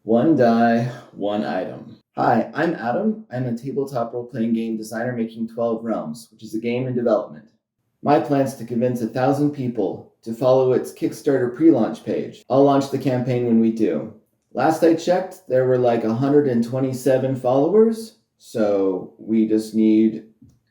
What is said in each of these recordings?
One die, one item. Hi, I'm Adam. I'm a tabletop role-playing game designer making 12 Realms, which is a game in development. My plan is to convince 1,000 people to follow its Kickstarter pre-launch page. I'll launch the campaign when we do. Last I checked, there were like 127 followers, so we just need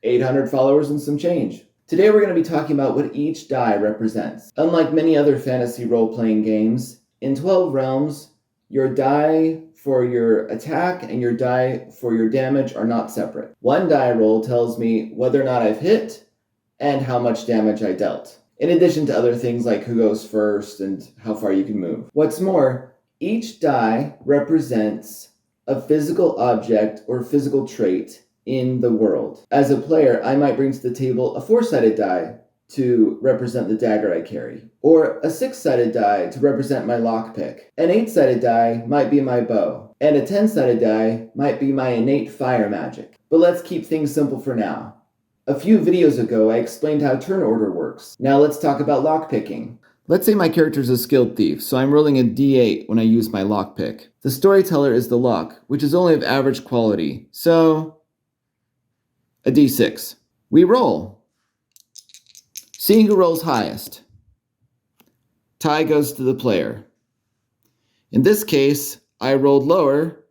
800 followers and some change. Today we're going to be talking about what each die represents. Unlike many other fantasy role-playing games, in 12 Realms, your die for your attack and your die for your damage are not separate. One die roll tells me whether or not I've hit and how much damage I dealt, in addition to other things like who goes first and how far you can move. What's more, each die represents a physical object or physical trait in the world. As a player, I might bring to the table a 4-sided die to represent the dagger I carry, or a 6-sided die to represent my lockpick. An 8-sided die might be my bow, and a 10-sided die might be my innate fire magic. But let's keep things simple for now. A few videos ago, I explained how turn order works. Now let's talk about lockpicking. Let's say my character is a skilled thief, so I'm rolling a d8 when I use my lockpick. The storyteller is the lock, which is only of average quality, so a d6. We roll. Seeing who rolls highest. Tie goes to the player. In this case, I rolled lower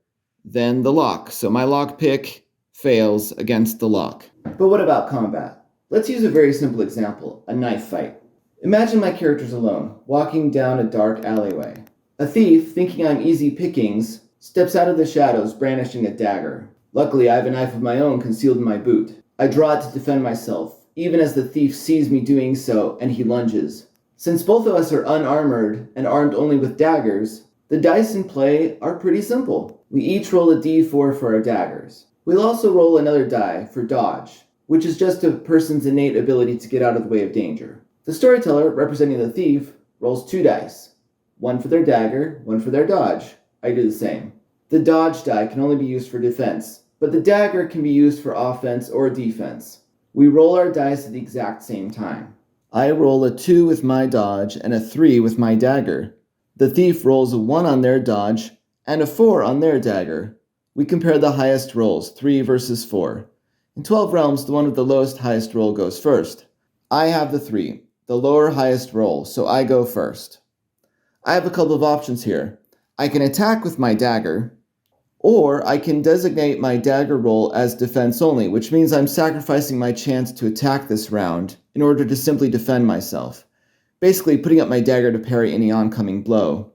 than the lock, so my lock pick fails against the lock. But what about combat? Let's use a very simple example, a knife fight. Imagine my character's alone, walking down a dark alleyway. A thief, thinking I'm easy pickings, steps out of the shadows brandishing a dagger. Luckily, I have a knife of my own concealed in my boot. I draw it to defend myself, even as the thief sees me doing so, and he lunges. Since both of us are unarmored and armed only with daggers, the dice in play are pretty simple. We each roll a d4 for our daggers. We'll also roll another die for dodge, which is just a person's innate ability to get out of the way of danger. The storyteller, representing the thief, rolls 2 dice. One for their dagger, one for their dodge. I do the same. The dodge die can only be used for defense, but the dagger can be used for offense or defense. We roll our dice at the exact same time. I roll a 2 with my dodge and a 3 with my dagger. The thief rolls a 1 on their dodge and a 4 on their dagger. We compare the highest rolls, 3 versus 4. In 12 Realms, the one with the lowest highest roll goes first. I have the 3, the lower highest roll, so I go first. I have a couple of options here. I can attack with my dagger, or I can designate my dagger roll as defense only, which means I'm sacrificing my chance to attack this round in order to simply defend myself, basically putting up my dagger to parry any oncoming blow.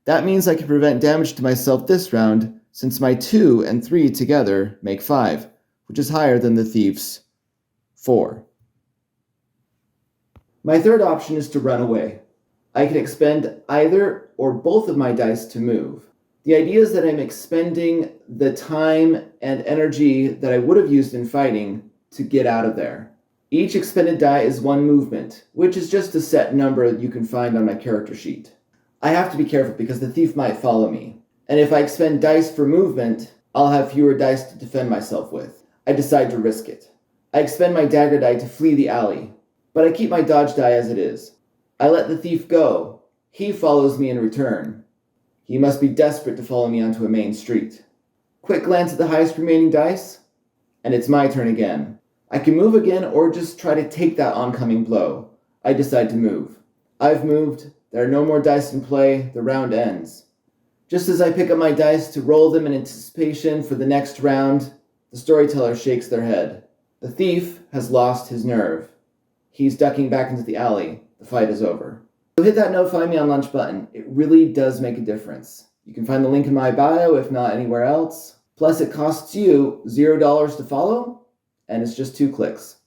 That means I can prevent damage to myself this round, since my 2 and 3 together make 5, which is higher than the thief's 4. My third option is to run away. I can expend either or both of my dice to move. The idea is that I'm expending the time and energy that I would have used in fighting to get out of there. Each expended die is 1 movement, which is just a set number you can find on my character sheet. I have to be careful because the thief might follow me, and if I expend dice for movement, I'll have fewer dice to defend myself with. I decide to risk it. I expend my dagger die to flee the alley, but I keep my dodge die as it is. I let the thief go. He follows me in return. He must be desperate to follow me onto a main street. Quick glance at the highest remaining dice, and it's my turn again. I can move again or just try to take that oncoming blow. I decide to move. I've moved. There are no more dice in play. The round ends. Just as I pick up my dice to roll them in anticipation for the next round, the storyteller shakes their head. The thief has lost his nerve. He's ducking back into the alley. The fight is over. So hit that notify me on lunch button. It really does make a difference. You can find the link in my bio, if not anywhere else. Plus, it costs you $0 to follow, and it's just 2 clicks.